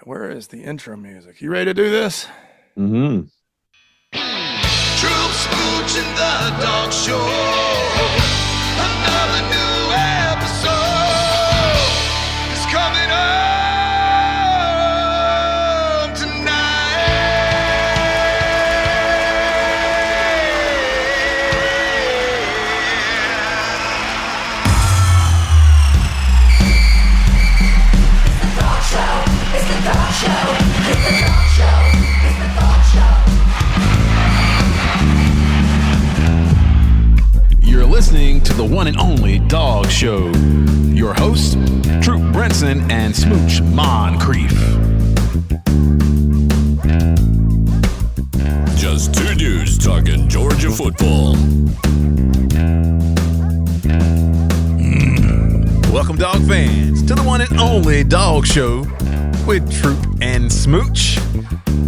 Where is the intro music? You ready to do this? Mm-hmm. Troop Smooch in the Dawgs Show. Another new episode is coming up tonight. It's the Dawgs Show. It's the Dawgs Show. It's the Dawgs Show. You're listening to the one and only Dawgs Show. Your hosts, Troop Brinson and Smooch Moncrief. Just two dudes talking Georgia football. Welcome, dog fans, to the one and only Dawgs Show with Troop and Smooch.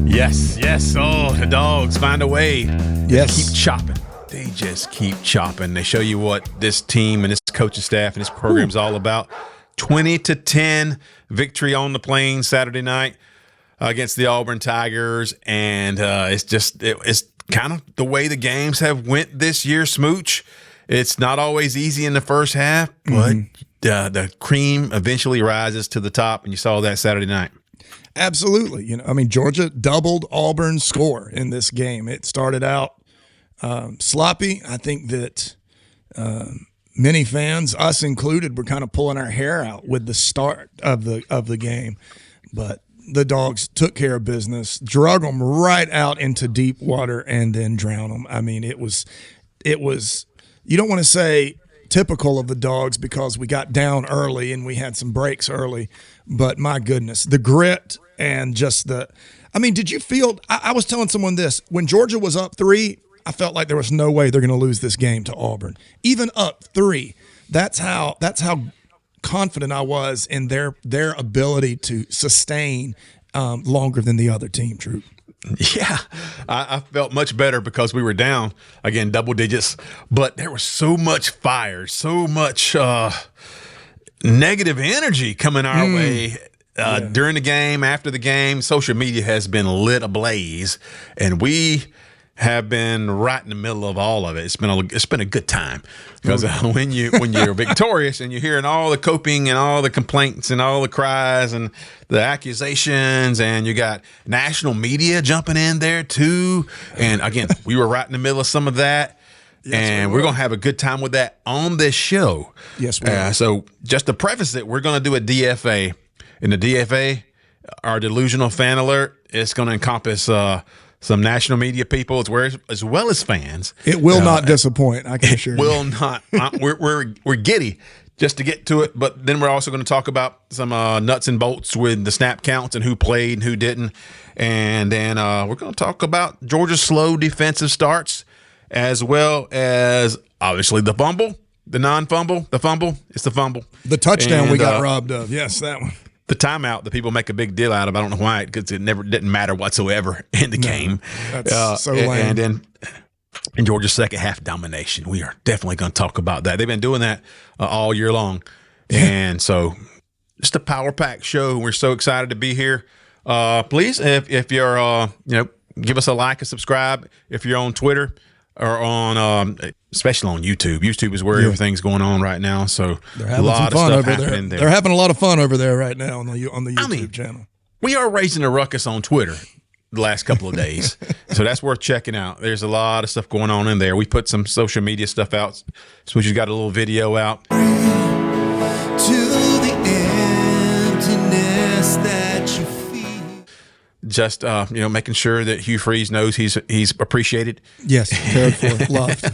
Yes. Oh, the dogs find a way. Yes. Keep chopping. They just keep chopping. They show you what this team and this coaching staff and this program is all about. 20-10 victory on the Plains Saturday night against the Auburn Tigers, and it's kind of the way the games have went this year, Smooch. It's not always easy in the first half, but the cream eventually rises to the top, and you saw that Saturday night. Absolutely. Georgia doubled Auburn's score in this game. It started out sloppy. I think that many fans, us included, were kind of pulling our hair out with the start of the game. But the Dogs took care of business, drug them right out into deep water, and then drowned them. I mean, it was. You don't want to say typical of the Dogs because we got down early and we had some breaks early, but my goodness, the grit and just did you feel, I was telling someone this, when Georgia was up 3, I felt like there was no way they're going to lose this game to Auburn. Even up 3, that's how confident I was in their ability to sustain longer than the other team, Drew. Yeah, I felt much better because we were down, again, double digits, but there was so much fire, so much negative energy coming our way during the game, after the game. Social media has been lit ablaze, and we have been right in the middle of all of it. It's been a good time because when you're victorious and you're hearing all the coping and all the complaints and all the cries and the accusations, and you got national media jumping in there too. And again, we were right in the middle of some of that. Yes, and we're going to have a good time with that on this show. Yes, we are. So just to preface it, we're going to do a DFA. In the DFA, our Delusional fan alert, it's going to encompass some national media people as well as fans. It will not disappoint, I can assure you. It will not. We're giddy just to get to it, but then we're also going to talk about some nuts and bolts with the snap counts and who played and who didn't. And then we're going to talk about Georgia's slow defensive starts, as well as obviously the fumble, the non-fumble, the fumble. It's the fumble. The touchdown we got robbed of. Yes, that one. The timeout that people make a big deal out of. I don't know why, because it never didn't matter whatsoever in the game. That's so lame. And then in Georgia's second half domination, we are definitely going to talk about that. They've been doing that all year long. And so just a power pack show. We're so excited to be here. Please, if you're, give us a like and subscribe. If you're on Twitter or on, especially on YouTube. YouTube is where everything's going on right now. So they're having a lot of fun over there. They're having a lot of fun over there right now on the YouTube channel. We are raising a ruckus on Twitter the last couple of days. So that's worth checking out. There's a lot of stuff going on in there. We put some social media stuff out. Smoochie's got a little video out. To the emptiness that you feel. Just making sure that Hugh Freeze knows he's appreciated. Yes, cared for, loved.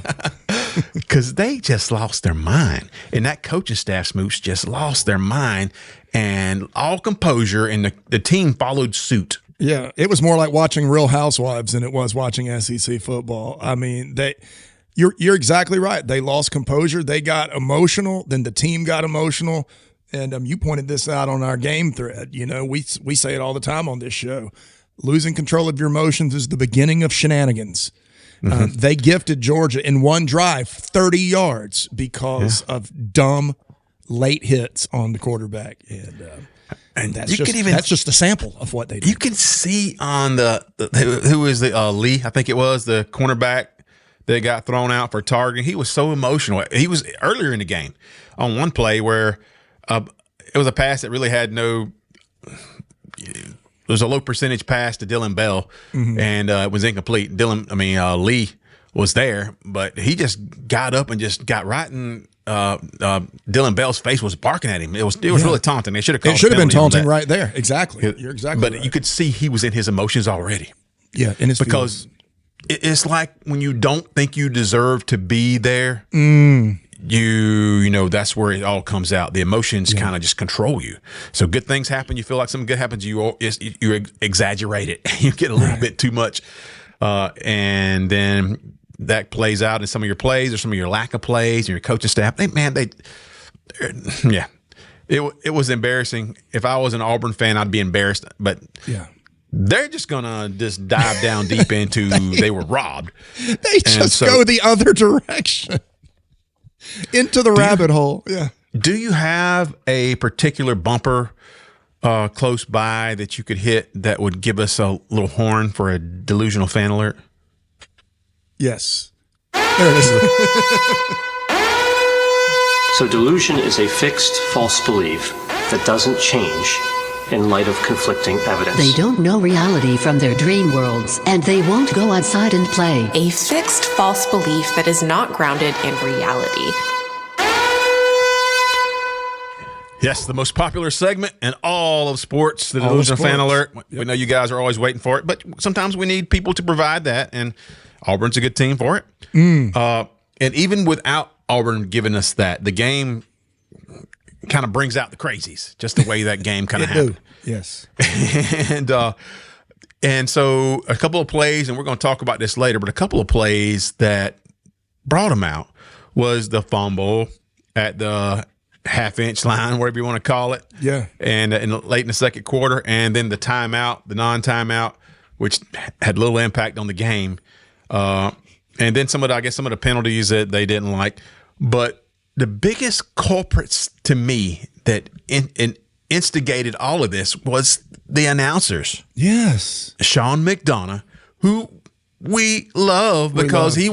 Because they just lost their mind. And that coaching staff, Smooch, just lost their mind. And all composure, and the team followed suit. Yeah, it was more like watching Real Housewives than it was watching SEC football. I mean, you're exactly right. They lost composure. They got emotional. Then the team got emotional. And you pointed this out on our game thread. We say it all the time on this show. Losing control of your emotions is the beginning of shenanigans. They gifted Georgia in one drive 30 yards because of dumb late hits on the quarterback. And And that's You just could even- that's just a sample of what they do. You can see on who is the Lee, I think it was, the cornerback that got thrown out for targeting. He was so emotional. He was earlier in the game on one play where it was a pass that really had no. It was a low percentage pass to Dylan Bell, and it was incomplete. Lee was there, but he just got up and just got right in. Dylan Bell's face was barking at him. It was really taunting. They should have called. It should have been penalty on taunting that. right there. Exactly. You're exactly But right. you could see he was in his emotions already. Yeah, in his Because it's like when you don't think you deserve to be there, you know, that's where it all comes out. The emotions kind of just control you. So good things happen. You feel like something good happens. You exaggerate it. You get a little bit too much. And then that plays out in some of your plays or some of your lack of plays and your coaching staff. It was embarrassing. If I was an Auburn fan, I'd be embarrassed. But they're just gonna just dive down deep into they were robbed. They just go the other direction into the rabbit hole. Yeah. Do you have a particular bumper close by that you could hit that would give us a little horn for a delusional fan alert? Yes. There it is. So delusion is a fixed false belief that doesn't change in light of conflicting evidence. They don't know reality from their dream worlds, and they won't go outside and play. A fixed false belief that is not grounded in reality. Yes, the most popular segment in all of sports, the Delusional Fan Alert. We know you guys are always waiting for it, but sometimes we need people to provide that, and Auburn's a good team for it. And even without Auburn giving us that, the game kind of brings out the crazies, just the way that game kind of happened. Yes. And so a couple of plays, and we're going to talk about this later, but a couple of plays that brought them out was the fumble at the half-inch line, whatever you want to call it. Yeah. And late in the second quarter, and then the timeout, the non-timeout, which had little impact on the game. And then some of the penalties that they didn't like. But the biggest culprits to me that instigated all of this was the announcers. Yes. Sean McDonough, who we love because he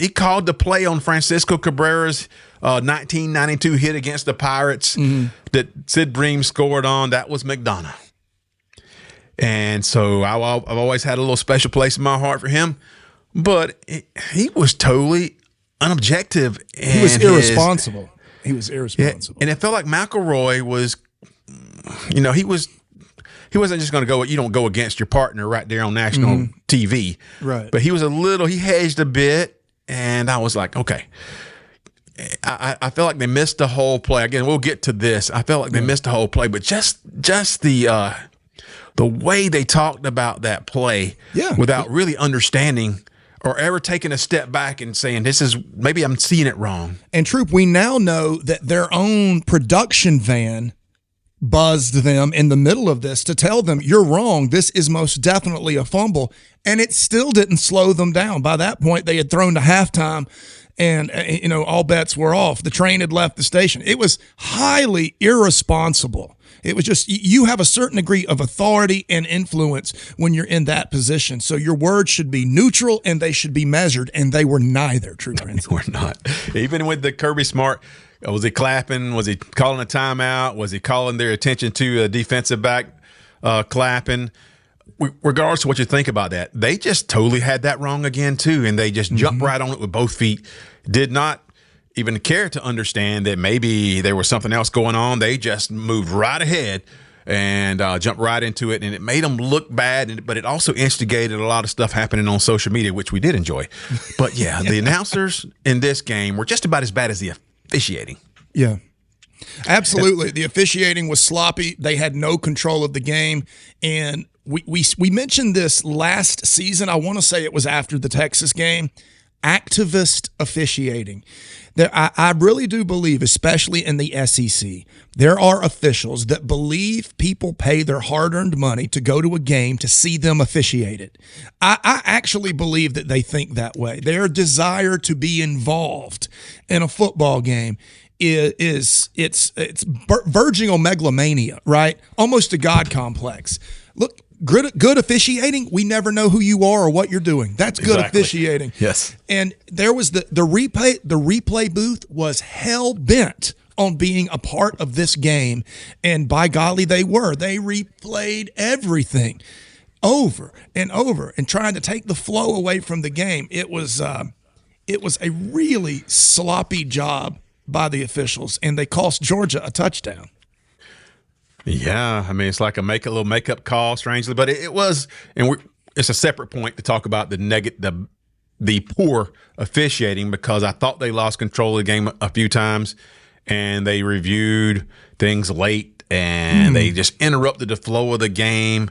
called the play on Francisco Cabrera's 1992 hit against the Pirates that Sid Bream scored on. That was McDonough. And so I've always had a little special place in my heart for him. But he was totally unobjective. He was irresponsible. He was irresponsible. And it felt like McElroy was, he wasn't just going to go, you don't go against your partner right there on national TV. Right. But he hedged a bit, and I was like, okay. I felt like they missed the whole play. Again, we'll get to this. I felt like they missed the whole play, but just the way they talked about that play without really understanding or ever taking a step back and saying, maybe I'm seeing it wrong. And Troop, we now know that their own production van buzzed them in the middle of this to tell them, you're wrong. This is most definitely a fumble. And it still didn't slow them down. By that point, they had thrown to halftime and, all bets were off. The train had left the station. It was highly irresponsible. It was just, you have a certain degree of authority and influence when you're in that position. So your words should be neutral and they should be measured, and they were neither, True Prince. They were not. Even with the Kirby Smart, was he clapping? Was he calling a timeout? Was he calling their attention to a defensive back clapping? Regardless of what you think about that, they just totally had that wrong again too, and they just jumped right on it with both feet. Did not even care to understand that maybe there was something else going on. They just moved right ahead and jumped right into it, and it made them look bad, but it also instigated a lot of stuff happening on social media, which we did enjoy. But yeah, the announcers in this game were just about as bad as the officiating. Yeah. Absolutely. The officiating was sloppy. They had no control of the game, and we mentioned this last season. I want to say it was after the Texas game. Activist officiating. I really do believe, especially in the SEC, there are officials that believe people pay their hard-earned money to go to a game to see them officiate it. I actually believe that they think that way. Their desire to be involved in a football game it's verging on megalomania, right? Almost a God complex. Look, good officiating. We never know who you are or what you're doing. That's good officiating. Yes. And there was the replay booth was hell bent on being a part of this game, and by golly, they were. They replayed everything over and over and trying to take the flow away from the game. It was a really sloppy job by the officials, and they cost Georgia a touchdown. Yeah, I mean, it's like a little makeup call, strangely, but it was, and it's a separate point to talk about the poor officiating, because I thought they lost control of the game a few times, and they reviewed things late, and they just interrupted the flow of the game.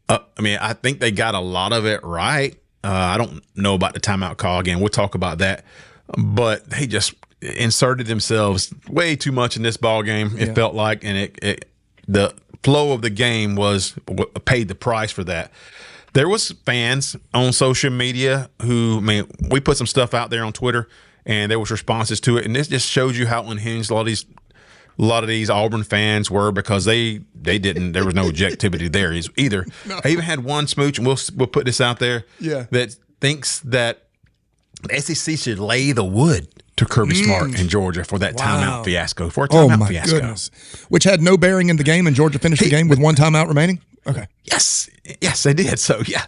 I mean, I think they got a lot of it right. I don't know about the timeout call again. We'll talk about that, but they just inserted themselves way too much in this ball game. It felt like, and the flow of the game paid the price for that. There was fans on social media who, I mean, we put some stuff out there on Twitter, and there was responses to it, and this just shows you how unhinged a lot of these Auburn fans were, because they didn't. There was no objectivity there either. No. I even had one smooch, and we'll put this out there. Yeah. That thinks that the SEC should lay the wood to Kirby Smart in Georgia for that timeout fiasco. For a timeout fiasco. Goodness. Which had no bearing in the game, and Georgia finished the game with one timeout remaining? Okay. Yes, they did. So, yeah.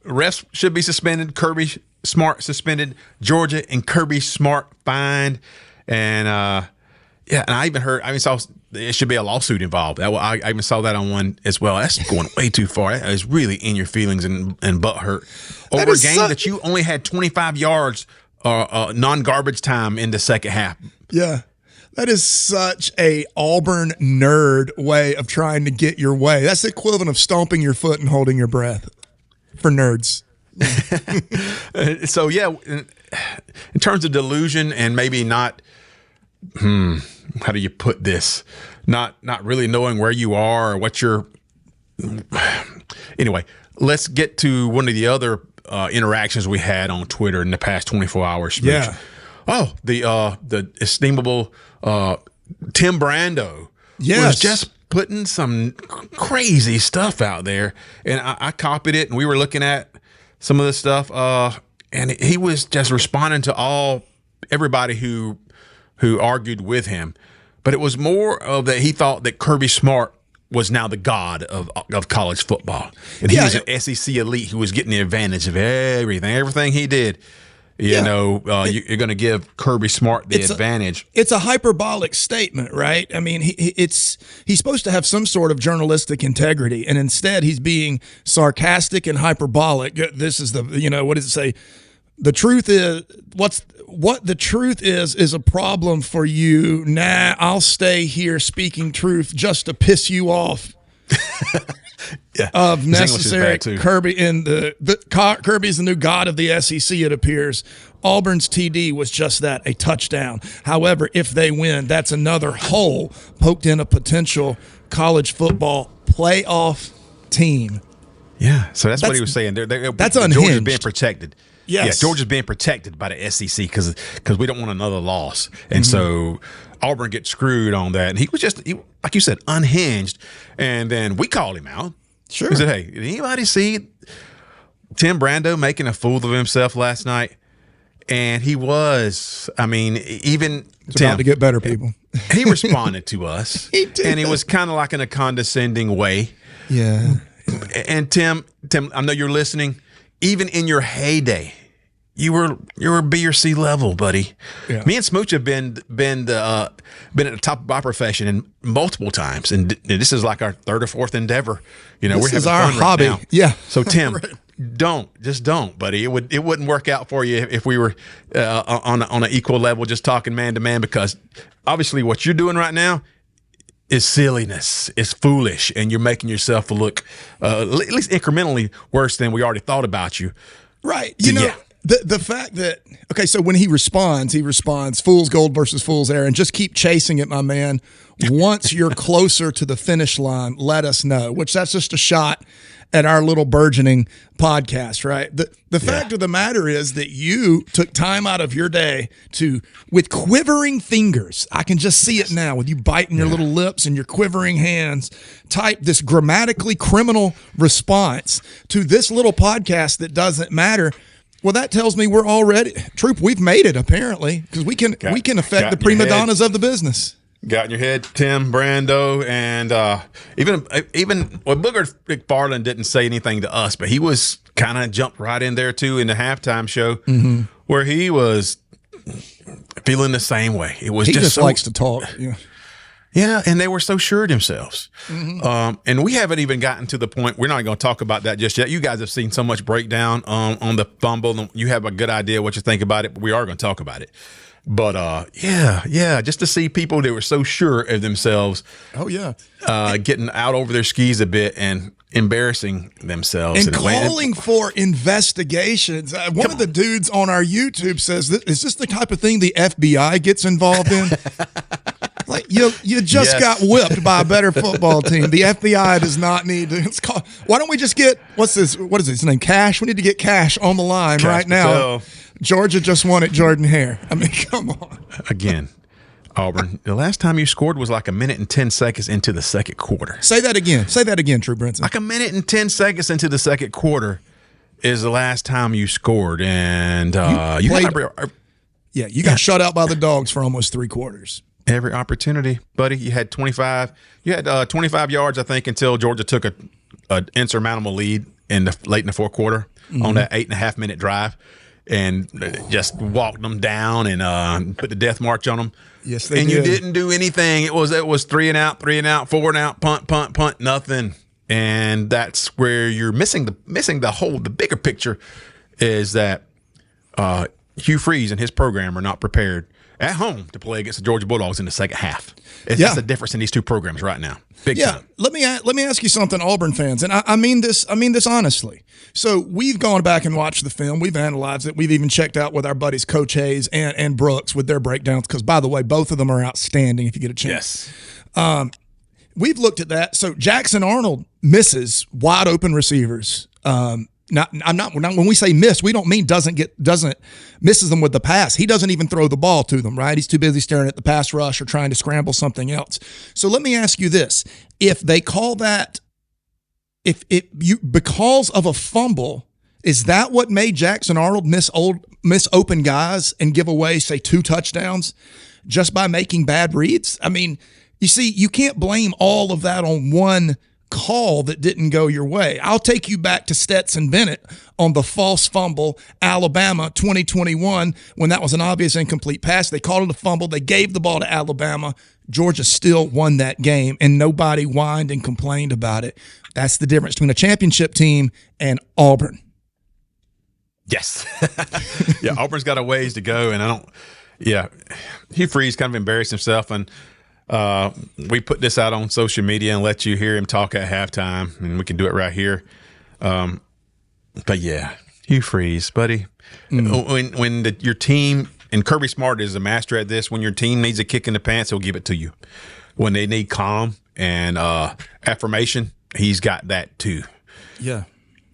Refs should be suspended. Kirby Smart suspended. Georgia and Kirby Smart fined. And, and I even saw there should be a lawsuit involved. I even saw that on one as well. That's going way too far. That is really in your feelings and butt hurt. Over a game that you only had 25 yards non-garbage time in the second half. Yeah. That is such a Auburn nerd way of trying to get your way. That's the equivalent of stomping your foot and holding your breath for nerds. So, yeah, in terms of delusion and maybe not, how do you put this? Not really knowing where you are or what you're. Anyway, let's get to one of the other interactions we had on Twitter in the past 24 hours. Yeah. Oh, the estimable Tim Brando was just putting some crazy stuff out there, and I copied it, and we were looking at some of the stuff, and he was just responding to everybody who argued with him. But it was more of that he thought that Kirby Smart was now the god of college football. And he was an SEC elite who was getting the advantage of everything he did. You're going to give Kirby Smart the advantage. It's a hyperbolic statement, right? I mean, he's supposed to have some sort of journalistic integrity, and instead he's being sarcastic and hyperbolic. This is what does it say? The truth is, what the truth is a problem for you. Nah, I'll stay here speaking truth just to piss you off. Yeah, of necessary Kirby Kirby's the new god of the SEC. It appears Auburn's TD was just that, a touchdown. However, if they win, that's another hole poked in a potential college football playoff team. Yeah, so that's what he was saying. That's unhinged. Georgia's being protected. Yes. Yeah, Georgia's being protected by the SEC because we don't want another loss, and so Auburn gets screwed on that. And he was just, like you said, unhinged. And then we called him out. Sure. We said, hey, did anybody see Tim Brando making a fool of himself last night? And he was, I mean, even it's about to get better, people. He responded to us. He did. And it was kind of like in a condescending way. Yeah. And Tim, I know you're listening. Even in your heyday, you were B or C level, buddy. Yeah. Me and Smooch have been at the top of our profession and multiple times, and this is like our third or fourth endeavor. We're having our fun hobby. Right now. Yeah. So Tim, right. don't, buddy. It wouldn't work out for you if we were on an equal level, just talking man to man, because obviously what you're doing right now is silliness. It's foolish, and you're making yourself look at least incrementally worse than we already thought about you. Right. The fact that, okay, so when he responds fool's gold versus fool's errand. Just keep chasing it, my man. Once you're closer to the finish line, let us know, which that's just a shot at our little burgeoning podcast, right? The fact of the matter is that you took time out of your day to, with quivering fingers, I can just see it now, with you biting your little lips and your quivering hands, type this grammatically criminal response to this little podcast that doesn't matter. Well, that tells me we're already, Troop, we've made it apparently, because we can affect the prima donnas of the business. Got in your head, Tim, Brando, and even Booger McFarland didn't say anything to us, but he was kind of jumped right in there too in the halftime show, where he was feeling the same way. It was he just so, likes to talk. Yeah, and they were so sure of themselves. And we haven't even gotten to the point. We're not going to talk about that just yet. You guys have seen so much breakdown on the fumble. You have a good idea what you think about it, but we are going to talk about it. But just to see people that were so sure of themselves. Oh yeah, getting out over their skis a bit and embarrassing themselves and calling for investigations. One of the dudes on our YouTube says, "Is this the type of thing the FBI gets involved in?" Like you just got whipped by a better football team. The FBI does not need to. Why don't we just get what is his name? Cash. We need to get Cash on the line right now. Georgia just won at Jordan Hare. I mean, come on. Again, Auburn, the last time you scored was like 1 minute and 10 seconds into the second quarter. Say that again. Say that again, True Brinson. Like 1 minute and 10 seconds into the second quarter is the last time you scored. And you got shut out by the Dawgs for almost 3 quarters. Every opportunity, buddy. You had 25. You had 25 yards, I think, until Georgia took an insurmountable lead late in the fourth quarter on that 8.5 minute drive. And just walked them down and put the death march on them. Yes, they did. And you didn't do anything. It was 3 and out, 4 and out, punt, nothing. And that's where you're missing the bigger picture is that Hugh Freeze and his program are not prepared at home to play against the Georgia Bulldogs in the second half. That's the difference in these two programs right now. Big time. Let me ask you something, Auburn fans, and I mean this honestly. So we've gone back and watched the film. We've analyzed it. We've even checked out with our buddies Coach Hayes and Brooks with their breakdowns, because, by the way, both of them are outstanding if you get a chance. Yes. We've looked at that. So Jackson Arnold misses wide open receivers. When we say miss, we don't mean misses them with the pass. He doesn't even throw the ball to them, right? He's too busy staring at the pass rush or trying to scramble something else. So let me ask you this. If they call that, because of a fumble, is that what made Jackson Arnold miss open guys and give away, say, 2 touchdowns just by making bad reads? I mean, you see, you can't blame all of that on one call that didn't go your way. I'll take you back to Stetson Bennett on the false fumble, Alabama 2021, when that was an obvious incomplete pass. They called it a fumble. They gave the ball to Alabama. Georgia still won that game, and nobody whined and complained about it. That's the difference between a championship team and Auburn. Yes. Yeah, Auburn's got a ways to go, and Hugh Freeze kind of embarrassed himself, and we put this out on social media and let you hear him talk at halftime, and we can do it right here. But yeah, Hugh Freeze, buddy. When your team, and Kirby Smart is a master at this, when your team needs a kick in the pants, he'll give it to you. When they need calm and affirmation, he's got that too. Yeah.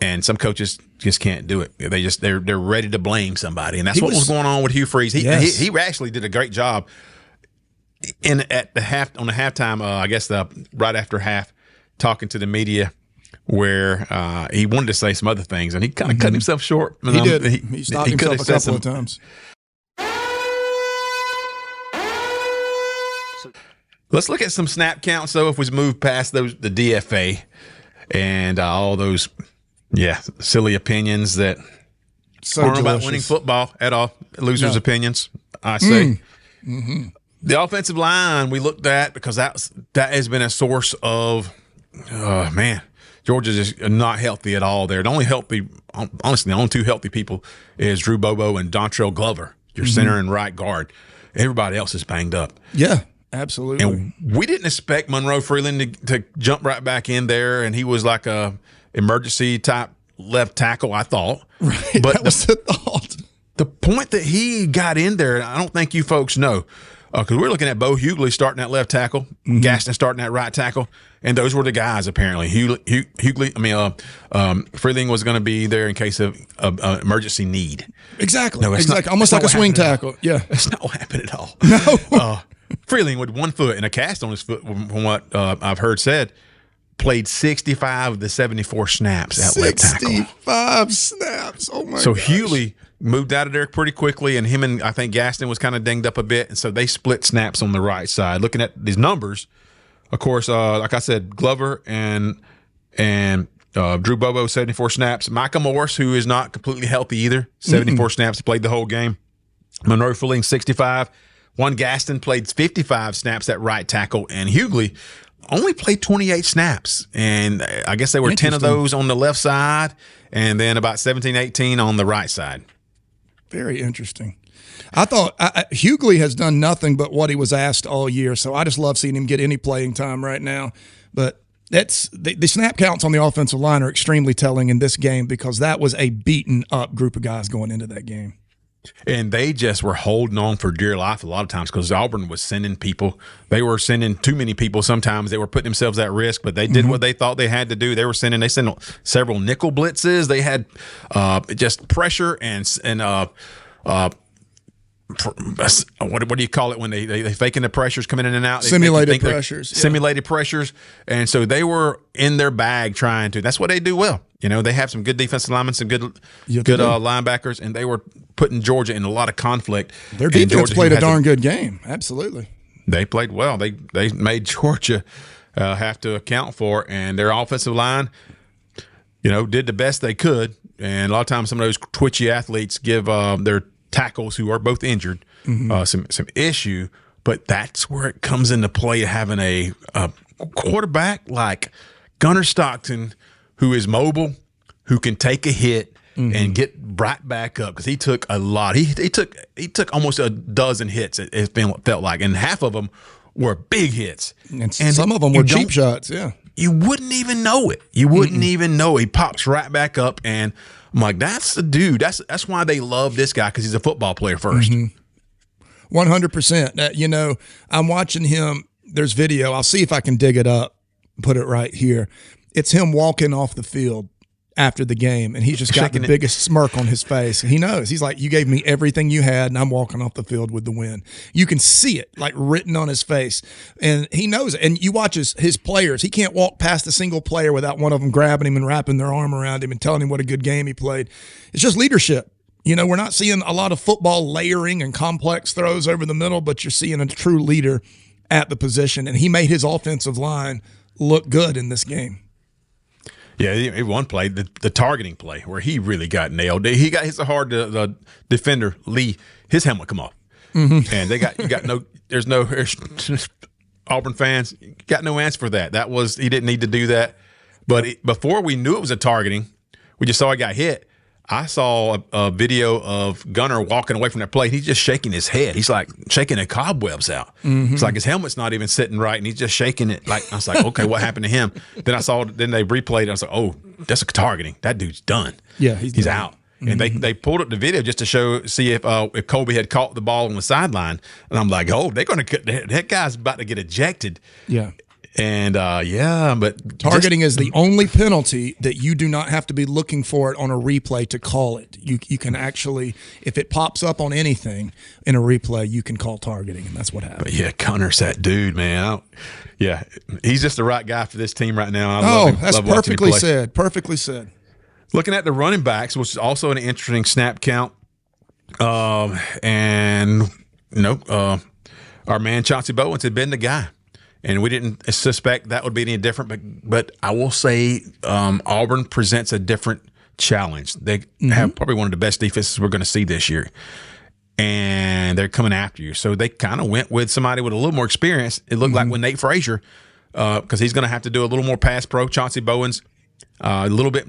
And some coaches just can't do it. They're ready to blame somebody, and that's what was going on with Hugh Freeze. He actually did a great job. On the halftime, I guess right after half, talking to the media, where he wanted to say some other things, and he kind of cut himself short. He did. He stopped himself a couple of times. Let's look at some snap counts. So if we move past the DFA and all those, silly opinions that aren't about winning football at all, losers' opinions, I say. The offensive line we looked at, because that has been a source of, Georgia's just not healthy at all there. The only 2 healthy people is Drew Bobo and Dontrell Glover, your center and right guard. Everybody else is banged up. Yeah, absolutely. And we didn't expect Monroe Freeland to jump right back in there, and he was like a emergency type left tackle, I thought. Right, but that was the thought. The point that he got in there, I don't think you folks know, because we're looking at Bo Hughley starting at left tackle, Gaston starting at right tackle, and those were the guys apparently. Freeling was going to be there in case of emergency need. Exactly. No, it's exactly. not- Almost it's like a not swing what happened tackle. Yeah. That's not what happened at all. No. Freeling with 1 foot and a cast on his foot, from what I've heard said, played 65 of the 74 snaps at left tackle. 65 snaps. Oh, my So gosh. Hughley moved out of there pretty quickly, and him and I think Gaston was kind of dinged up a bit, and so they split snaps on the right side. Looking at these numbers, of course, like I said, Glover and Drew Bobo 74 snaps. Micah Morris, who is not completely healthy either, 74 snaps, played the whole game. Monroe Freeling 65. Juan Gaston played 55 snaps at right tackle, and Hughley only played 28 snaps. And I guess there were 10 of those on the left side, and then about 17, 18 on the right side. Very interesting. I thought Hughley has done nothing but what he was asked all year, so I just love seeing him get any playing time right now. But that's the snap counts on the offensive line are extremely telling in this game because that was a beaten up group of guys going into that game. And they just were holding on for dear life a lot of times because Auburn was sending people. They were sending too many people sometimes. They were putting themselves at risk, but they did what they thought they had to do. They sent several nickel blitzes. They had just pressure and what do you call it when they faking the pressures coming in and out? Simulated pressures. Yeah. Simulated pressures. And so they were in their bag trying to. That's what they do well. You know, they have some good defensive linemen, some good linebackers, and they were putting Georgia in a lot of conflict. Their defense played a darn good game. Absolutely. They played well. They made Georgia have to account for, and their offensive line, did the best they could. And a lot of times some of those twitchy athletes give their tackles who are both injured some issue, but that's where it comes into play, having a quarterback like Gunnar Stockton who is mobile, who can take a hit and get right back up, because he took a lot. He took almost a dozen hits, it felt like, and half of them were big hits. And some of them were cheap shots, yeah. You wouldn't even know it. You wouldn't even know. He pops right back up, and I'm like, that's the dude. That's why they love this guy, because he's a football player first. 100%. I'm watching him. There's video. I'll see if I can dig it up, put it right here. It's him walking off the field after the game, and he's just got the biggest smirk on his face. He knows. He's like, you gave me everything you had, and I'm walking off the field with the win. You can see it, like, written on his face, and he knows it. And you watch his players. He can't walk past a single player without one of them grabbing him and wrapping their arm around him and telling him what a good game he played. It's just leadership. We're not seeing a lot of football layering and complex throws over the middle, but you're seeing a true leader at the position, and he made his offensive line look good in this game. Yeah, he one play, the targeting play, where he really got nailed. He got hit so hard, the defender, Lee, his helmet come off. And there's Auburn fans, got no answer for that. He didn't need to do that. But before we knew it was a targeting, we just saw he got hit. I saw a video of Gunnar walking away from that play. He's just shaking his head. He's like shaking the cobwebs out. It's like his helmet's not even sitting right, and he's just shaking it. Like, I was like, okay, what happened to him? Then they replayed it. I was like, oh, that's a targeting. That dude's done. Yeah, he's out. And they pulled up the video just to see if Colby had caught the ball on the sideline. And I'm like, oh, they're going to that guy's about to get ejected. Yeah. And but targeting is the only penalty that you do not have to be looking for it on a replay to call it. You can actually, if it pops up on anything in a replay, you can call targeting, and that's what happened. But yeah, Gunner's that dude, man. He's just the right guy for this team right now. I love him. That's perfectly said. Perfectly said. Looking at the running backs, which is also an interesting snap count, our man Chauncey Bowens had been the guy. And we didn't suspect that would be any different, but I will say Auburn presents a different challenge. They have probably one of the best defenses we're going to see this year, and they're coming after you. So they kind of went with somebody with a little more experience. It looked like with Nate Frazier, because he's going to have to do a little more pass pro. Chauncey Bowens, A little bit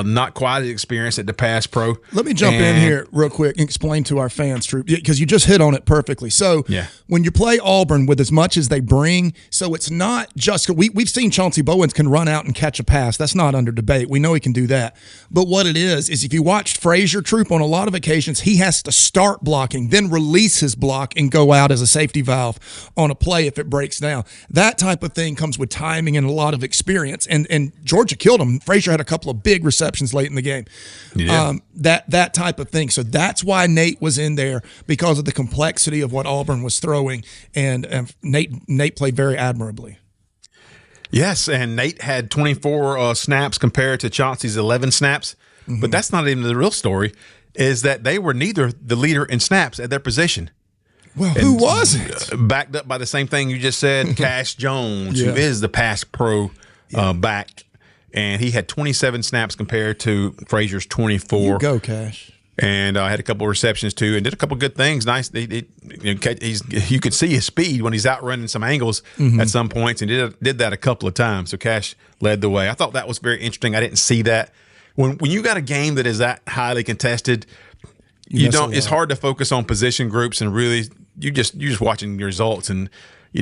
not quite as experienced at the pass pro. Let me jump in here real quick and explain to our fans, Troop, because you just hit on it perfectly. So when you play Auburn with as much as they bring, so it's not just we've seen Chauncey Bowens can run out and catch a pass. That's not under debate. We know he can do that. But what it is if you watched Frazier, Troop, on a lot of occasions, he has to start blocking, then release his block and go out as a safety valve on a play if it breaks down. That type of thing comes with timing and a lot of experience. And Georgia killed him. Frazier had a couple of big receptions late in the game. That type of thing. So that's why Nate was in there, because of the complexity of what Auburn was throwing, and Nate played very admirably. Yes, and Nate had 24 snaps compared to Chauncey's 11 snaps. But that's not even the real story, is that they were neither the leader in snaps at their position. Well, who was it? Backed up by the same thing you just said, Cash Jones, who is the pass pro back. And he had 27 snaps compared to Frazier's 24. You go, Cash. And had a couple of receptions too, and did a couple of good things. Nice. You could see his speed when he's outrunning some angles at some points, and did that a couple of times. So Cash led the way. I thought that was very interesting. I didn't see that when you got a game that is that highly contested. It's hard to focus on position groups, and really you're just watching the results, and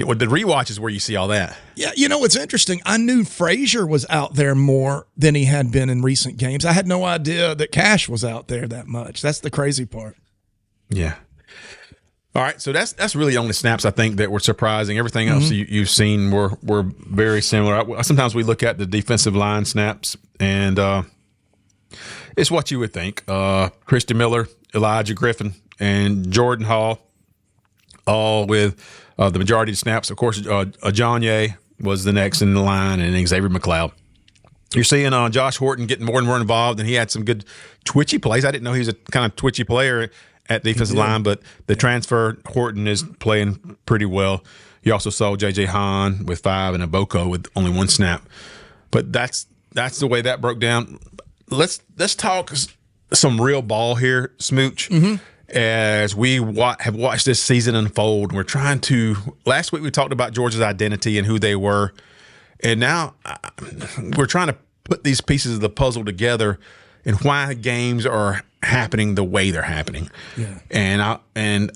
with the rewatch is where you see all that. Yeah, what's interesting, I knew Frazier was out there more than he had been in recent games. I had no idea that Cash was out there that much. That's the crazy part. Yeah. All right, so that's really the only snaps I think that were surprising. Everything else you've seen were very similar. Sometimes we look at the defensive line snaps, and it's what you would think. Christian Miller, Elijah Griffin, and Jordan Hall, all with the majority of the snaps. Of course, John Ye was the next in the line, and then Xavier McLeod. You're seeing Josh Horton getting more and more involved, and he had some good twitchy plays. I didn't know he was a kind of twitchy player at defensive line, but the transfer, Horton is playing pretty well. You also saw J.J. Hahn with 5 and Iboko with only 1 snap. But that's the way that broke down. Let's talk some real ball here, Smooch. As we have watched this season unfold. We're trying to – last week we talked about Georgia's identity and who they were. And now we're trying to put these pieces of the puzzle together and why games are happening the way they're happening. Yeah. And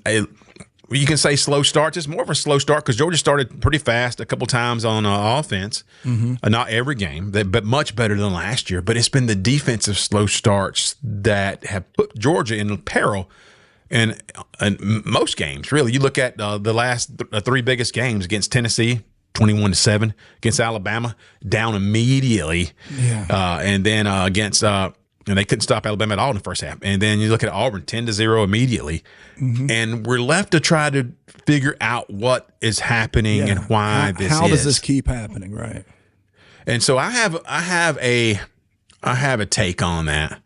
you can say slow starts. It's more of a slow start because Georgia started pretty fast a couple times on offense. Not every game, but much better than last year. But it's been the defensive slow starts that have put Georgia in peril. And most games, really, you look at the last 3 biggest games against Tennessee, 21-7, against Alabama, down immediately, and then against and they couldn't stop Alabama at all in the first half. And then you look at Auburn, 10-0 immediately, and we're left to try to figure out what is happening and why how does this keep happening, right? And so I have a take on that.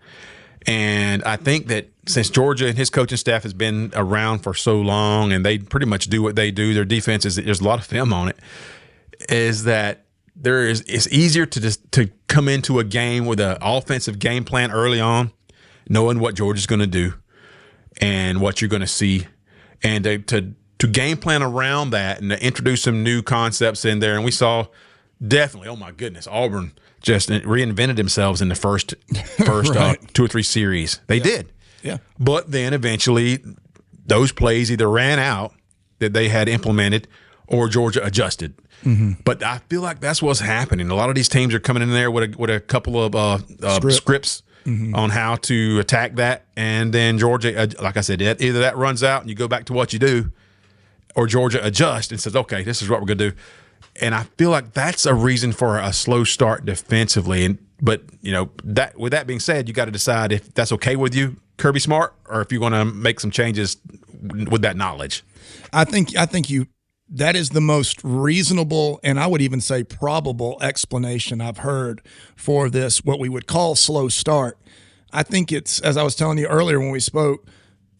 And I think that since Georgia and his coaching staff has been around for so long and they pretty much do what they do, their defense there's a lot of film on it, is that it's easier to come into a game with an offensive game plan early on, knowing what Georgia's going to do and what you're going to see, and to game plan around that and to introduce some new concepts in there. And we saw definitely, oh my goodness, Auburn just reinvented themselves in the first right. 2 or 3 series. They did. Yeah. But then eventually those plays either ran out that they had implemented or Georgia adjusted. But I feel like that's what's happening. A lot of these teams are coming in there with a couple of scripts on how to attack that. And then Georgia, like I said, either that runs out and you go back to what you do, or Georgia adjusts and says, okay, this is what we're going to do. And I feel like that's a reason for a slow start defensively. But that with that being said, you got to decide if that's okay with you, Kirby Smart, or if you want to make some changes with that knowledge. I think that is the most reasonable, and I would even say probable explanation I've heard for this, what we would call slow start. I think it's, as I was telling you earlier when we spoke,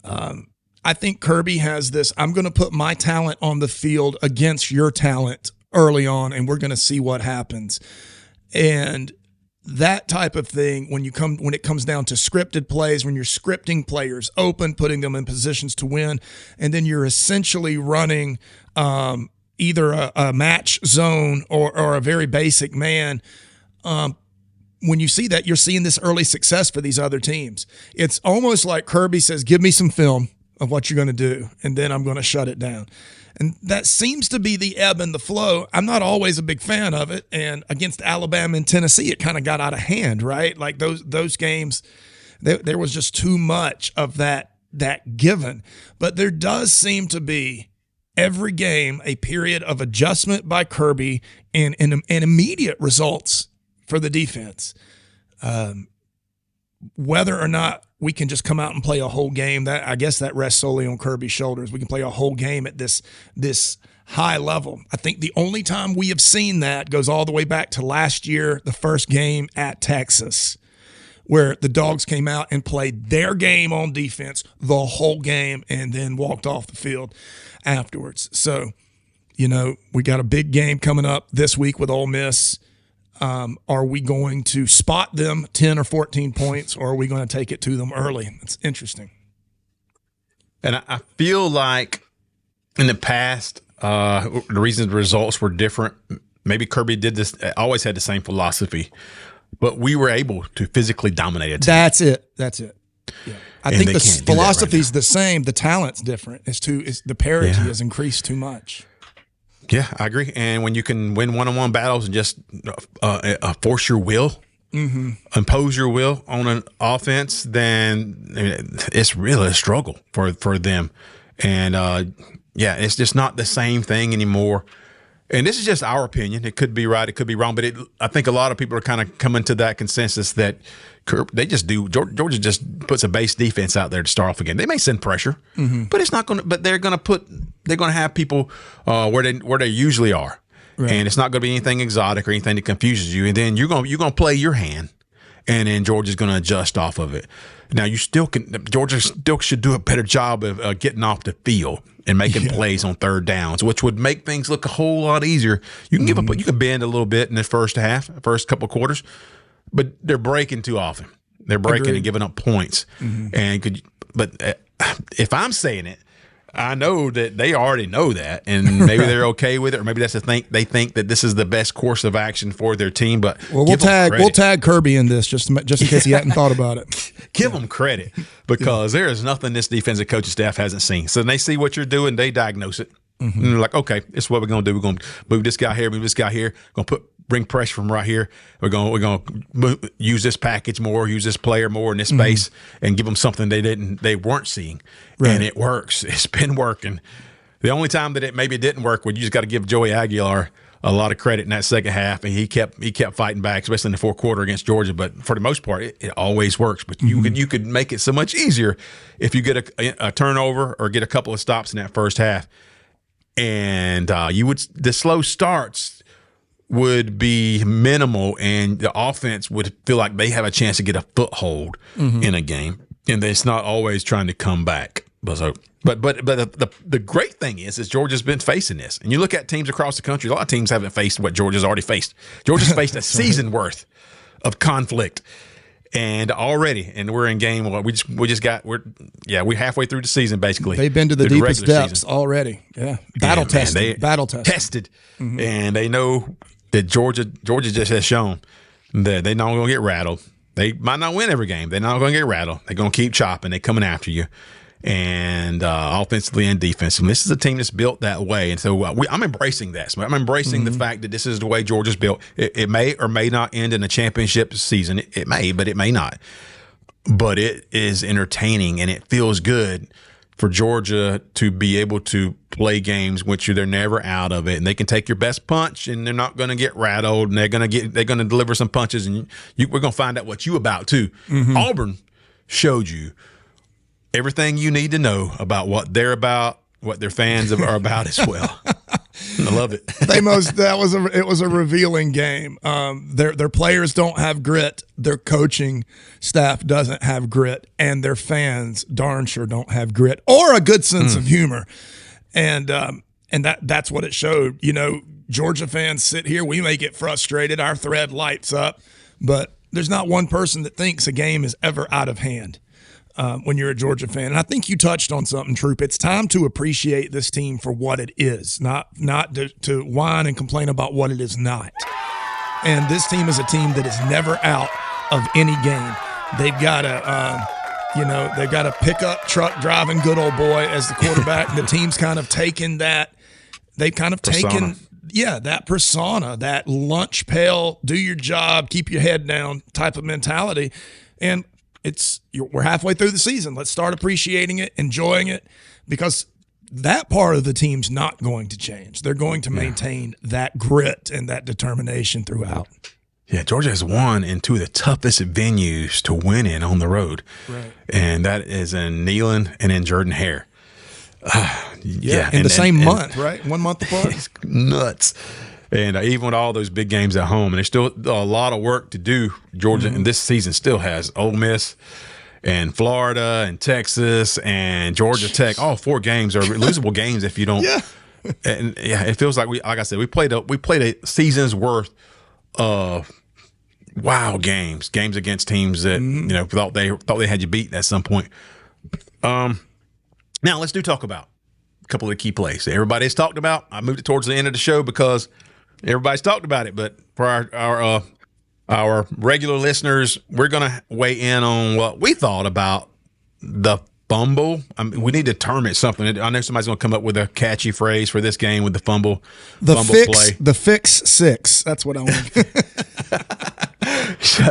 I think Kirby has this, I'm going to put my talent on the field against your talent early on, and we're going to see what happens. And that type of thing, when it comes down to scripted plays, when you're scripting players open, putting them in positions to win, and then you're essentially running either a match zone or a very basic man, when you see that, you're seeing this early success for these other teams. It's almost like Kirby says, give me some film of what you're going to do, and then I'm going to shut it down. And that seems to be the ebb and the flow. I'm not always a big fan of it. And against Alabama and Tennessee, it kind of got out of hand, right? Like those games, there was just too much of that given. But there does seem to be every game a period of adjustment by Kirby and immediate results for the defense. Whether or not we can just come out and play a whole game, that I guess that rests solely on Kirby's shoulders. We can play a whole game at this high level. I think the only time we have seen that goes all the way back to last year, the first game at Texas, where the Dawgs came out and played their game on defense the whole game and then walked off the field afterwards. So, we got a big game coming up this week with Ole Miss. Are we going to spot them 10 or 14 points, or are we going to take it to them early? It's interesting. And I feel like in the past, the reason the results were different, maybe Kirby did this, always had the same philosophy, but we were able to physically dominate it. That's it. Yeah. I think the philosophy's the same. The talent's different. The parity has increased too much. Yeah, I agree. And when you can win one-on-one battles and just force your will, impose your will on an offense, then it's really a struggle for them. And, it's just not the same thing anymore. And this is just our opinion. It could be right. It could be wrong. But I think a lot of people are kind of coming to that consensus that they just do. Georgia just puts a base defense out there to start off again. They may send pressure, but it's not going to. But they're going to have people where they usually are, right. And it's not going to be anything exotic or anything that confuses you. And then you're going to play your hand, and then Georgia's going to adjust off of it. Now Georgia still should do a better job of getting off the field and making plays on third downs, which would make things look a whole lot easier. You can you can bend a little bit in the first couple of quarters, but they're breaking too often. They're breaking and giving up points. But if I'm saying it, I know that they already know that, and maybe they're okay with it, or maybe that's the thing. They think that this is the best course of action for their team. But we'll tag Kirby in this just in case he hadn't thought about it. Give them credit, because there is nothing this defensive coaching staff hasn't seen. So they see what you're doing, they diagnose it, and they're like, okay, this is what we're going to do. We're going to move this guy here, move this guy here. We're going to bring pressure from right here. We're going to use this package more, use this player more in this space, and give them something they weren't seeing. Right. And it works. It's been working. The only time that it maybe didn't work, you just got to give Joey Aguilar a lot of credit in that second half, and he kept fighting back, especially in the fourth quarter against Georgia. But for the most part, it always works. But you could make it so much easier if you get a turnover or get a couple of stops in that first half, and the slow starts would be minimal, and the offense would feel like they have a chance to get a foothold in a game, and it's not always trying to come back. But the great thing is Georgia's been facing this, and you look at teams across the country. A lot of teams haven't faced what Georgia's already faced. Georgia's faced a season worth of conflict, and we're in game. We're halfway through the season basically. They've been to the deepest depths already. Yeah, battle tested, and they know that Georgia just has shown that they're not going to get rattled. They might not win every game. They're not going to get rattled. They're going to keep chopping. They're coming after you, and offensively and defensively. This is a team that's built that way, and so I'm embracing that. So I'm embracing the fact that this is the way Georgia's built. It may or may not end in a championship season. It may, but it may not. But it is entertaining, and it feels good for Georgia to be able to play games which they're never out of it, and they can take your best punch, and they're not going to get rattled, and they're going to deliver some punches, and we're going to find out what you about too. Auburn showed you everything you need to know about what they're about, what their fans are about as well. I love it. It was a revealing game. Their players don't have grit. Their coaching staff doesn't have grit, and their fans darn sure don't have grit or a good sense of humor. And that's what it showed. Georgia fans sit here. We may get frustrated. Our thread lights up, but there's not one person that thinks a game is ever out of hand. When you're a Georgia fan. And I think you touched on something, Troop. It's time to appreciate this team for what it is, not to whine and complain about what it is not. And this team is a team that is never out of any game. They've got they've got a pickup truck driving good old boy as the quarterback. The team's kind of taken that. They've kind of taken that persona, that lunch pail, do your job, keep your head down type of mentality. And we're halfway through the season. Let's start appreciating it, enjoying it, because that part of the team's not going to change. They're going to maintain that grit and that determination throughout. Yeah, Georgia has won in two of the toughest venues to win in on the road. Right. And that is in Neyland and in Jordan-Hare. In the same month, right? 1 month apart. It's nuts. And even with all those big games at home, and there's still a lot of work to do. Georgia in this season still has Ole Miss and Florida and Texas and Georgia Tech. All 4 games are losable games if you don't. Yeah. And it feels like like I said, we played a season's worth of games against teams that thought they had you beat at some point. Now let's talk about a couple of the key plays that everybody's talked about. I moved it towards the end of the show because everybody's talked about it, but for our regular listeners, we're going to weigh in on what we thought about the fumble. I mean, we need to term it something. I know somebody's going to come up with a catchy phrase for this game with the fumble play. The fix 6. That's what I want. So,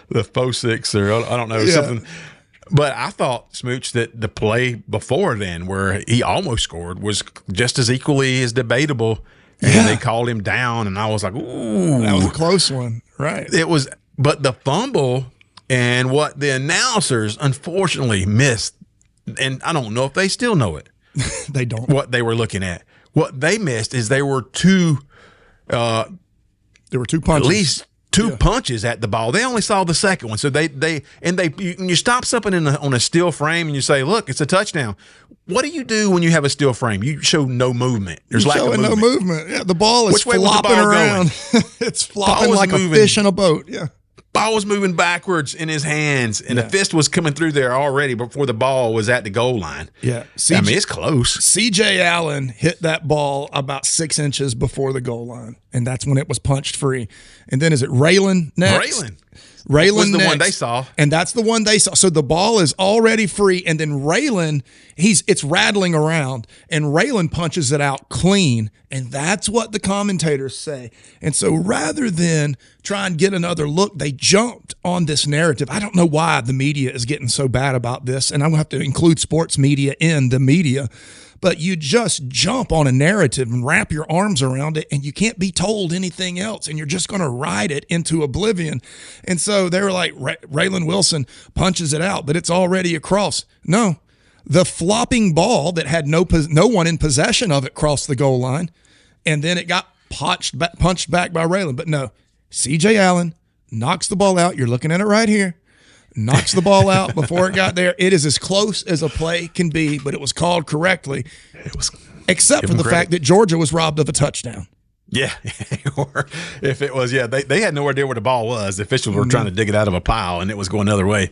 the faux 6 or I don't know, something. But I thought, Smooch, that the play before then where he almost scored was just as equally as debatable. And they called him down, and I was like, ooh. That was a close one. Right. It was, but the fumble and what the announcers unfortunately missed, and I don't know if they still know it. They don't. What they were looking at. What they missed is there were two punches. At least two punches at the ball. They only saw the second one. So you stop something on a still frame and you say, look, it's a touchdown. What do you do when you have a still frame? You show no movement. There's lack of movement. No movement. Yeah, the ball is flopping around. It's flopping like a fish in a boat. Yeah. Ball was moving backwards in his hands, and the fist was coming through there already before the ball was at the goal line. Yeah. It's close. C.J. Allen hit that ball about 6 inches before the goal line, and that's when it was punched free. And then is it Raylan next? Raylan was the one they saw. And that's the one they saw. So the ball is already free, and then Raylan, it's rattling around, and Raylan punches it out clean, and that's what the commentators say. And so rather than try and get another look, they jumped on this narrative. I don't know why the media is getting so bad about this, and I'm going to have to include sports media in the media. But you just jump on a narrative and wrap your arms around it, and you can't be told anything else, and you're just going to ride it into oblivion. And so they were like, Raylan Wilson punches it out, but it's already across. No, the flopping ball that had no one in possession of it crossed the goal line, and then it got punched back by Raylan. But no, C.J. Allen knocks the ball out. You're looking at it right here. Knocks the ball out before it got there. It is as close as a play can be, but it was called correctly. Except for the fact that Georgia was robbed of a touchdown. Yeah. Or if it was, they had no idea where the ball was. The officials were trying to dig it out of a pile, and it was going the other way.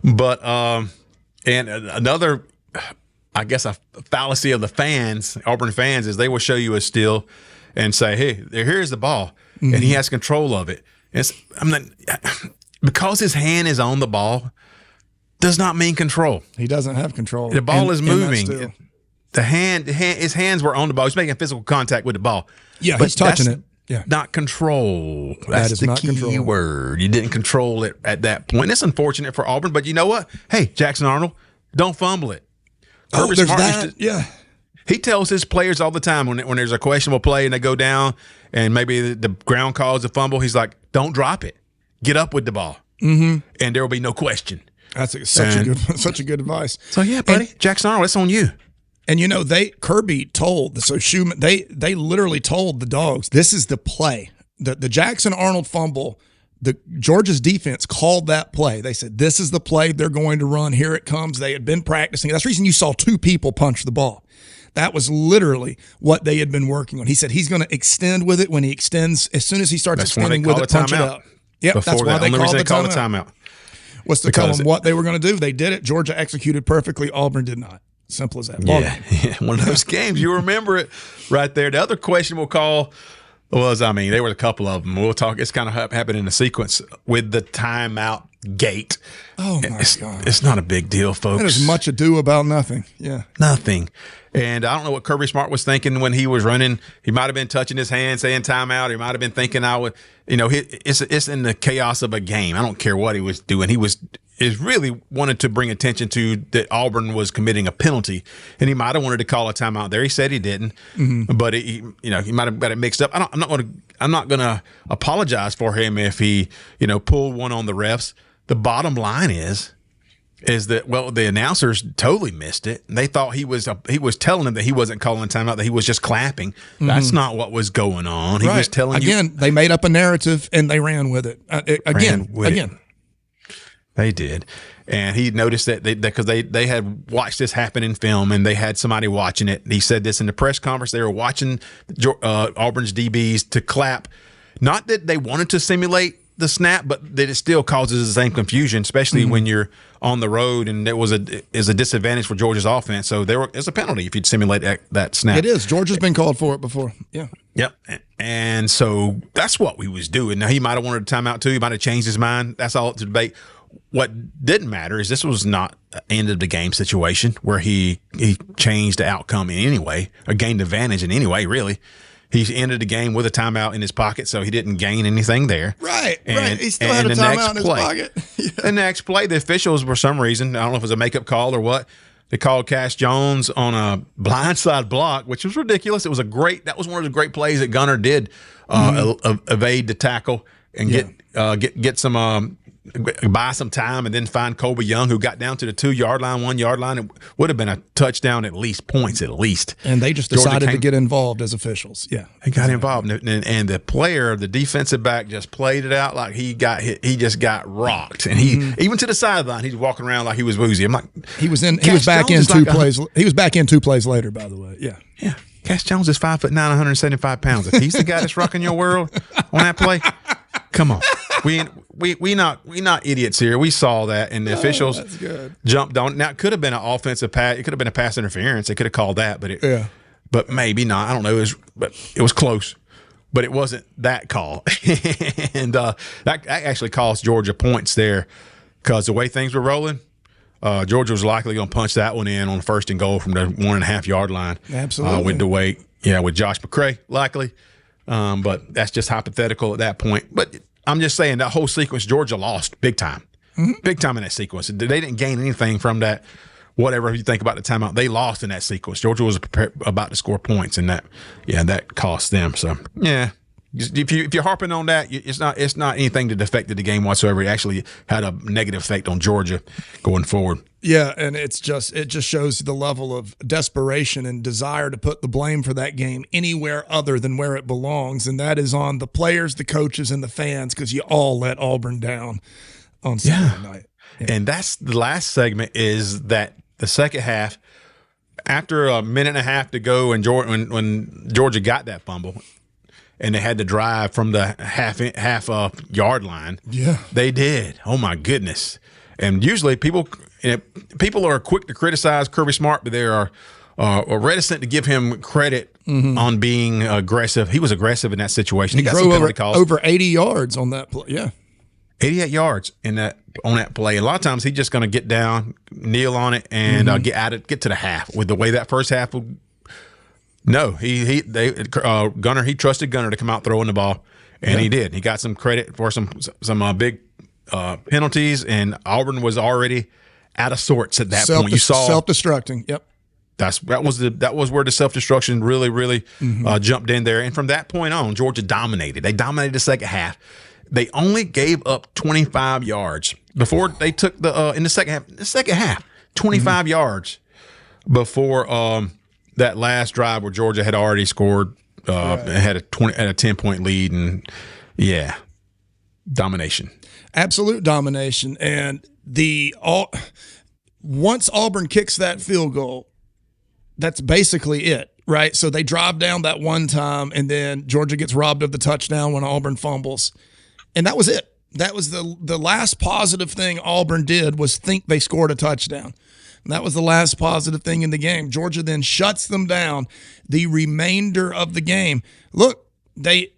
But, and another, I guess, a fallacy of the fans, Auburn fans, is they will show you a still and say, hey, here's the ball, and he has control of it. Because his hand is on the ball does not mean control. He doesn't have control. The ball is moving. His hands were on the ball. He's making physical contact with the ball. Yeah, but he's touching it. Yeah. Not control. That is the not key control. word. You didn't control it at that point. It's unfortunate for Auburn, but you know what? Hey, Jackson Arnold, don't fumble it. Kirby Smart He tells his players all the time when there's a questionable play and they go down and maybe the ground calls a fumble, he's like, don't drop it. Get up with the ball, and there will be no question. That's such a good advice. So yeah, buddy, Jackson Arnold, it's on you. And you know, Kirby told Schumann, they literally told the Dawgs, this is the play. The Jackson Arnold fumble. The Georgia's defense called that play. They said, this is the play they're going to run. Here it comes. They had been practicing. That's the reason you saw 2 people punch the ball. That was literally what they had been working on. He said he's going to extend with it. When he extends, as soon as he starts extending with it, punch it out. Yep, that's why they called the timeout. Was to tell them what they were going to do. They did it. Georgia executed perfectly. Auburn did not. Simple as that. Yeah, one of those games. You remember it right there. The other questionable call was, I mean, there were a couple of them. We'll talk. It's kind of happened in a sequence with the timeout gate. Oh, my God. It's not a big deal, folks. There's much ado about nothing. Yeah. Nothing. And I don't know what Kirby Smart was thinking when he was running. He might have been touching his hand, saying timeout. He might have been thinking it's in the chaos of a game. I don't care what he was doing. He really wanted to bring attention to that Auburn was committing a penalty, and he might have wanted to call a timeout there. He said he didn't, but he might have got it mixed up. I'm not going to apologize for him if he pulled one on the refs. The bottom line is that, well, the announcers totally missed it. They thought he was telling them that he wasn't calling timeout, that he was just clapping. That's not what was going on. He was telling again, they made up a narrative and they ran with it. Again. They did. And he noticed that because they had watched this happen in film and they had somebody watching it. He said this in the press conference. They were watching Auburn's DBs to clap. Not that they wanted to simulate the snap, but that it still causes the same confusion, especially when you're on the road, and it is a disadvantage for Georgia's offense. So there's a penalty if you simulate that snap. It is. Georgia's been called for it before. Yeah. Yep. And so that's what we was doing. Now, he might have wanted a timeout too. He might have changed his mind. That's all up to debate. What didn't matter is this was not an end of the game situation where he changed the outcome in any way or gained advantage in any way, really. He ended the game with a timeout in his pocket, so he didn't gain anything there. Right. He still had a timeout in his pocket. Yeah. The next play, the officials, for some reason, I don't know if it was a makeup call or what, they called Cash Jones on a blindside block, which was ridiculous. That was one of the great plays that Gunner did, evade the tackle and get some buy some time and then find Colby Young, who got down to the 2-yard line, 1-yard line. It would have been a touchdown, points at least. And they just decided to get involved as officials. Yeah. They got involved. And the player, the defensive back, just played it out like he got hit. He just got rocked. And he, even to the sideline, he's walking around like he was woozy. I'm like, he was back in 2 plays. He was back in 2 plays later, by the way. Yeah. Yeah. Cash Jones is 5'9", 175 pounds. If he's the guy that's rocking your world on that play, come on. We not idiots here. We saw that, and the officials jumped on. Now, it could have been an offensive pass. It could have been a pass interference. They could have called that, but maybe not. I don't know. But it was close. But it wasn't that call, and that actually cost Georgia points there because the way things were rolling, Georgia was likely going to punch that one in on 1st and goal from the 1.5-yard line. Absolutely. With Josh McCray likely, but that's just hypothetical at that point. But I'm just saying that whole sequence, Georgia lost big time. Big time in that sequence. They didn't gain anything from that. Whatever you think about the timeout, they lost in that sequence. Georgia was about to score points, and that cost them. So if you're harping on that, it's not anything that affected the game whatsoever. It actually had a negative effect on Georgia going forward. Yeah, and it just shows the level of desperation and desire to put the blame for that game anywhere other than where it belongs, and that is on the players, the coaches, and the fans, because you all let Auburn down on Saturday night. Yeah. And that's the last segment, is that the second half, after a minute and a half to go, and when Georgia got that fumble, and they had to drive from the half yard line. Yeah, they did. Oh my goodness! And usually people are quick to criticize Kirby Smart, but they are reticent to give him credit on being aggressive. He was aggressive in that situation. He got some penalty calls. Over 80 yards on that play. Yeah, 88 yards on that play. A lot of times he's just going to get down, kneel on it, and get to the half. With the way that first half would. No, Gunner. He trusted Gunner to come out throwing the ball, and he did. He got some credit for some big penalties, and Auburn was already out of sorts at that point. You saw self-destructing. Yep, that was where the self-destruction really jumped in there, and from that point on, Georgia dominated. They dominated the second half. They only gave up 25 yards before they took in the second half. 25 yards before. That last drive where Georgia had already scored, had a 10-point lead, and domination, absolute domination. And once Auburn kicks that field goal, that's basically it, right? So they drive down that one time, and then Georgia gets robbed of the touchdown when Auburn fumbles, and that was it. That was the last positive thing Auburn did was think they scored a touchdown. And that was the last positive thing in the game. Georgia then shuts them down the remainder of the game. Look, they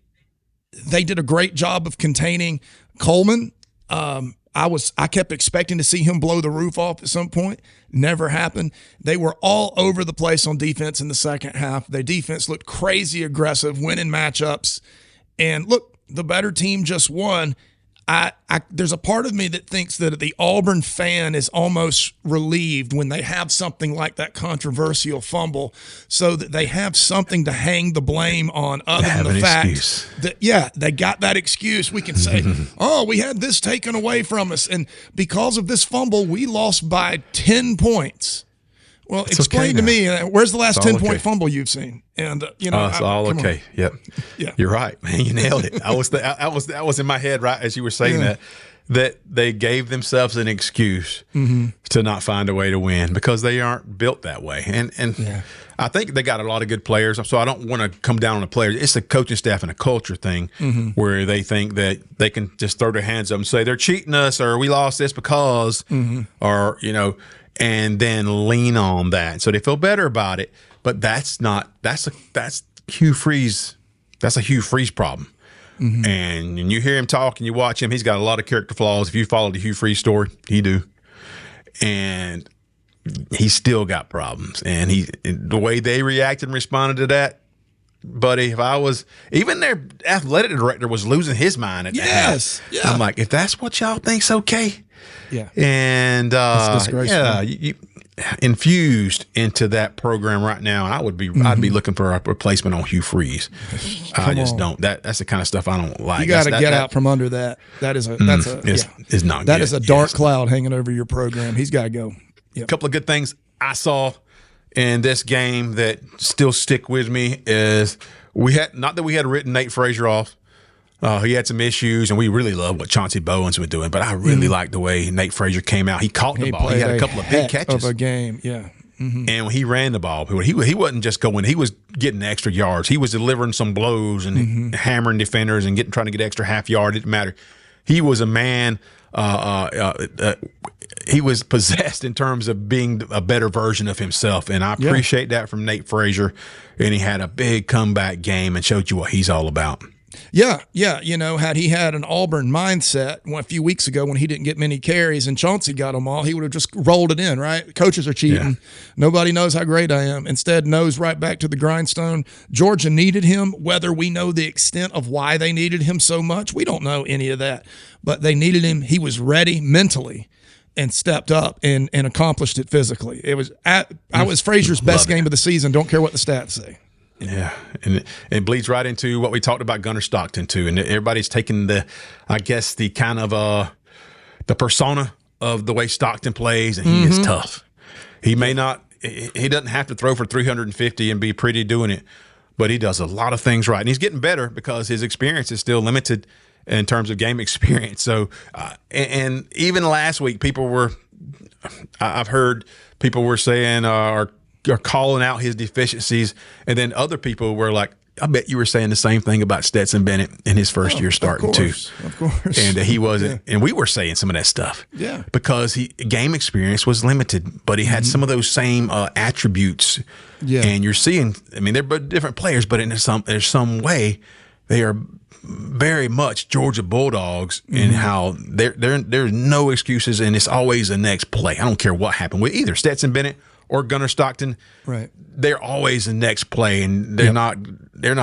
they did a great job of containing Coleman. I kept expecting to see him blow the roof off at some point. Never happened. They were all over the place on defense in the second half. Their defense looked crazy aggressive, winning matchups. And look, the better team just won. There's a part of me that thinks that the Auburn fan is almost relieved when they have something like that controversial fumble, so that they have something to hang the blame on other than the fact that, they got that excuse. We can say, oh, we had this taken away from us, and because of this fumble, we lost by 10 points. Well, explain to me, where's the last 10-point fumble you've seen? And it's all okay. Yep. Yeah. You're right, man. You nailed it. I was in my head right as you were saying that they gave themselves an excuse to not find a way to win because they aren't built that way. And I think they got a lot of good players. So I don't want to come down on the players. It's a coaching staff and a culture thing where they think that they can just throw their hands up and say they're cheating us or we lost this because or and then lean on that. So they feel better about it. But that's Hugh Freeze. That's a Hugh Freeze problem. And you hear him talk and you watch him, he's got a lot of character flaws. If you follow the Hugh Freeze story, he do. And he's still got problems. And the way they reacted and responded to that, buddy, if I was – even their athletic director was losing his mind at that. Yes. Yeah. I'm like, if that's what y'all think's okay – yeah. And you infused into that program right now, and I'd be looking for a replacement on Hugh Freeze. I just don't. That's the kind of stuff I don't like. You got to get out from under that. It's not good. That is a dark cloud hanging over your program. He's got to go. Yep. A couple of good things I saw in this game that still stick with me is we had written Nate Frazier off. He had some issues, and we really love what Chauncey Bowens was doing. But I really liked the way Nate Frazier came out. He caught the ball. He had a couple of big catches of a game. Yeah, and when he ran the ball, he wasn't just going. He was getting extra yards. He was delivering some blows and hammering defenders and trying to get extra half yard. It didn't matter. He was a man. He was possessed in terms of being a better version of himself, and I appreciate that from Nate Frazier. And he had a big comeback game and showed you what he's all about. Yeah. Had he had an Auburn mindset a few weeks ago when he didn't get many carries and Chauncey got them all, he would have just rolled it in, right? Coaches are cheating. Yeah. Nobody knows how great I am. Instead, nose right back to the grindstone. Georgia needed him, whether we know the extent of why they needed him so much. We don't know any of that. But they needed him. He was ready mentally and stepped up and accomplished it physically. I was Frazier's best game of the season. Don't care what the stats say. Yeah, and it bleeds right into what we talked about Gunnar Stockton too, and everybody's taking the kind of the persona of the way Stockton plays, and he is tough. He doesn't have to throw for 350 and be pretty doing it, but he does a lot of things right, and he's getting better because his experience is still limited in terms of game experience. So, and even last week, I've heard people were saying are calling out his deficiencies, and then other people were like, I bet you were saying the same thing about Stetson Bennett in his first year starting too. Of course. And he wasn't, and we were saying some of that stuff. Yeah. Because game experience was limited, but he had some of those same attributes. Yeah. And you're seeing, they're different players, but there's some way they are very much Georgia Bulldogs in how there's no excuses, and it's always the next play. I don't care what happened with either Stetson Bennett or Gunnar Stockton, right? They're always the next play, and they're not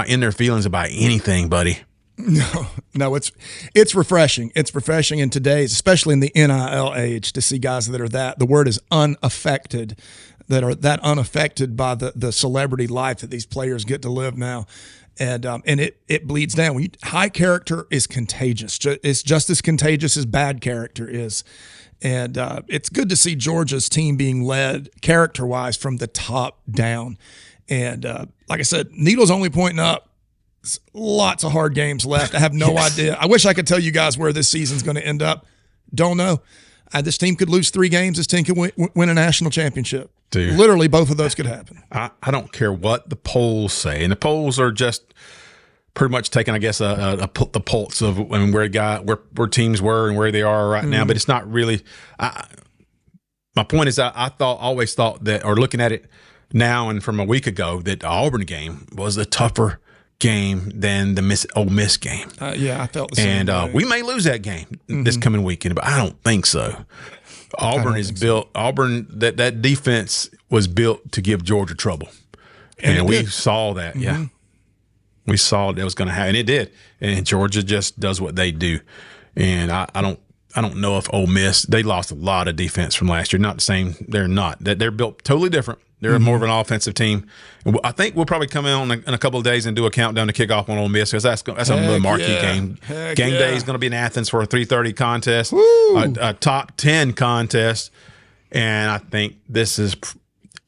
in their feelings about anything, buddy. No, it's refreshing. It's refreshing in today's, especially in the NIL age, to see guys that are the word is unaffected, that are that unaffected by the celebrity life that these players get to live now. And it bleeds down. High character is contagious. It's just as contagious as bad character is. And it's good to see Georgia's team being led character-wise from the top down. And like I said, needle's only pointing up. Lots of hard games left. I have no idea. I wish I could tell you guys where this season's going to end up. Don't know. This team could lose 3 games. This team could win a national championship. Dude, literally, both of those could happen. I don't care what the polls say. And the polls are just pretty much taking, I guess, the pulse of where teams were and where they are right now. But it's not really. My point is, I always thought that, or looking at it now and from a week ago, that the Auburn game was the tougher game than the Ole Miss game. Yeah, I felt the same. And we may lose that game this coming weekend, but I don't think so. Auburn is built. Auburn that defense was built to give Georgia trouble, and we saw that. Yeah, we saw that was going to happen, and it did. And Georgia just does what they do. And I don't know if Ole Miss, they lost a lot of defense from last year. Not the same. They're not. They're built totally different. They're more of an offensive team. I think we'll probably come in a couple of days and do a countdown to kick off on Ole Miss because that's a really marquee game. Game day is going to be in Athens for a 3:30 contest, a top 10 contest. And I think this is,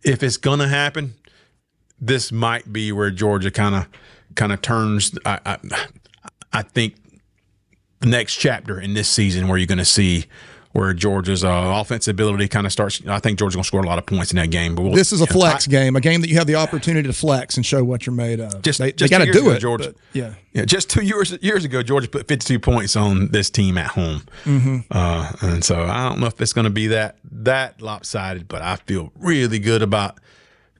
if it's going to happen, this might be where Georgia kind of turns. I think the next chapter in this season where you're going to see where Georgia's offensive ability kind of starts. I think Georgia's going to score a lot of points in that game. But this is a flex game, a game that you have the opportunity to flex and show what you're made of. They got to do it. Georgia, yeah. Just 2 years ago, Georgia put 52 points on this team at home. And so I don't know if it's going to be that lopsided, but I feel really good about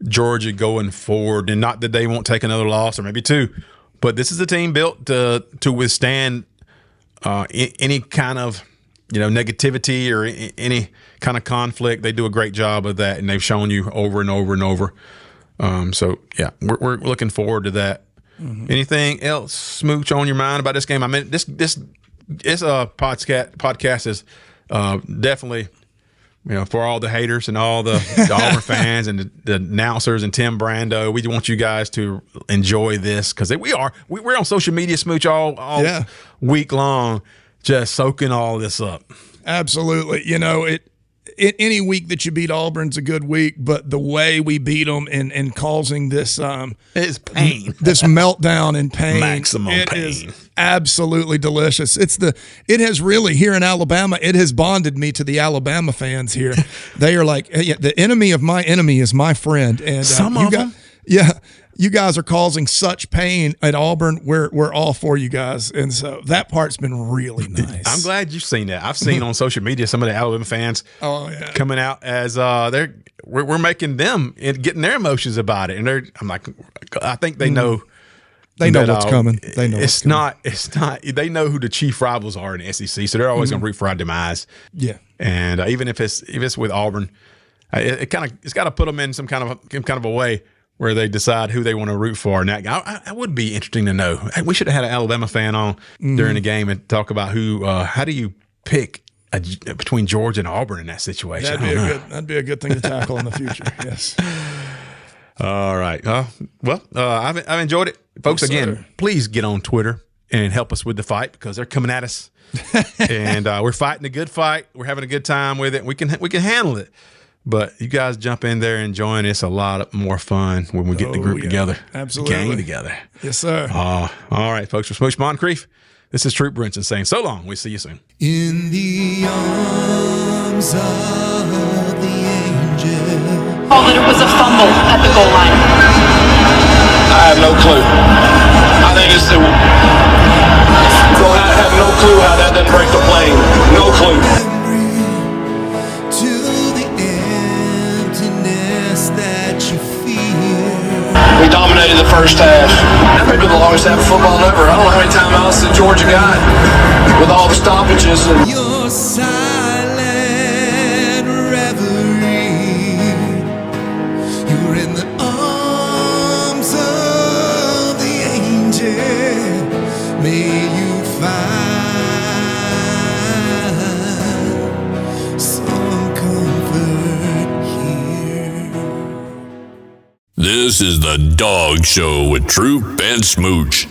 Georgia going forward. And not that they won't take another loss or maybe two, but this is a team built to withstand any kind of negativity or any kind of conflict. They do a great job of that, and they've shown you over and over and over. So yeah, we're looking forward to that. Anything else, Smooch, on your mind about this game? I mean, this podcast is definitely for all the haters and all the Auburn fans and the announcers and Tim Brando. We want you guys to enjoy this because we're on social media, Smooch, all week long, just soaking all this up. Absolutely. Any week that you beat Auburn's a good week, but the way we beat them and causing this it's pain, this meltdown and pain, maximum it pain, is absolutely delicious. It has really, here in Alabama, it has bonded me to the Alabama fans here. They are like, the enemy of my enemy is my friend, and some of them. You guys are causing such pain at Auburn. We're all for you guys, and so that part's been really nice. I'm glad you've seen that. I've seen on social media some of the Alabama fans coming out as we're making them and getting their emotions about it, and I'm like, I think they know. They know what's coming. They know it's not. They know who the chief rivals are in the SEC, so they're always going to root for our demise. Yeah, and even if it's with Auburn, it's got to put them in some kind of a way where they decide who they want to root for. And that would be interesting to know. We should have had an Alabama fan on during the game and talk about how do you pick between Georgia and Auburn in that situation. That'd be a good thing to tackle in the future. Yes. All right. I've enjoyed it, folks. Yes, again, sir. Please get on Twitter and help us with the fight because they're coming at us, and we're fighting a good fight. We're having a good time with it. We can handle it. But you guys jump in there and join. It's a lot more fun when we get the group together. Absolutely. The gang together. Yes, sir. All right, folks. For Smooch Moncrief, this is Troop Brinson saying so long. We'll see you soon. In the arms of the angel. Called it was a fumble at the goal line. I have no clue. I think it's I have no clue how that didn't break the plane. No clue. We dominated the first half. That may be the longest half of football ever. I don't know how many timeouts that Georgia got with all the stoppages. Your silent reverie. You're in the arms of the angel. May you find some comfort here. This is the Dawgs Show with Troop and Smooch.